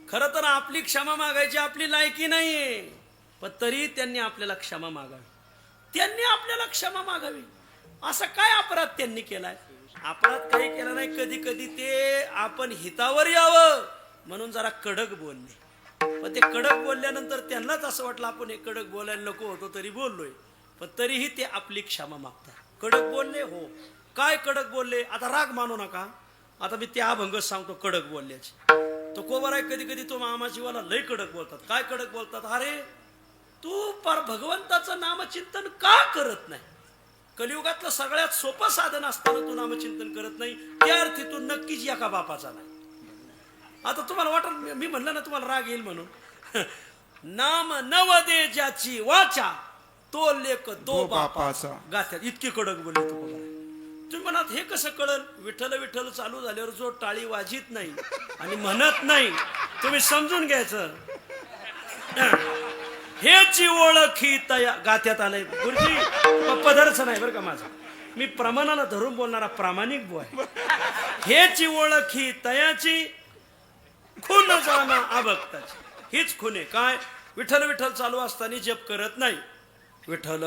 खरं तर आपली क्षमा मागायची आपली लायकी नाहीये, पण तरी त्यांनी आपल्याला क्षमा मागावी. त्यांनी आपल्याला क्षमा मागावी. असा काय अपराध त्यांनी केलाय? अपराध काही केला नाही. कधी कधी ते आपण हितावर यावं म्हणून जरा कडक बोलले, पण ते कडक बोलल्यानंतर त्यांनाच असं वाटलं आपण हे कडक बोलायला नको होतो तरी बोललोय, पण तरीही ते आपली क्षमा मागतात. कडक बोलले हो, काय कडक बोलले? आता राग मानू नका, आता मी त्या अभंग सांगतो कडक बोलल्याची. तो कोबर आहे, कधी कधी तो मामाजीवाला लय कडक बोलतात. काय कडक बोलतात? अरे तू पर भगवंताचं नामचिंतन का करत नाही? कलियुगातलं सगळ्यात सोपं साधन असताना तू नामचिंतन करत नाही, त्या अर्थी तू नक्कीच एका बापाचा नाही. आता तुम्हाला वाटत मी म्हणलं ना तुम्हाला राग येईल म्हणून. नाम नवदे ज्याची वाचा तो लेख दो बापाचा. गाथ्यात इतकी कडक बोलले तू बघा. तुम्ही म्हणात हे कसं कळल? विठ्ठल विठ्ठल चालू झाल्यावर जो टाळी वाजित नाही आणि म्हणत नाही, तुम्ही समजून घ्यायचं. हेची ओळखी तया गाथ्यात आलंय. गुरुजी पदरच नाही बरं का माझा, मी प्रमाणाला धरून बोलणारा प्रामाणिक बो आहे. हेची ओळखी तयाची खून जाणं अभक्ताची. हीच खून आहे. काय? विठ्ठल विठ्ठल चालू असताना जप करत नाही. विठ्ठल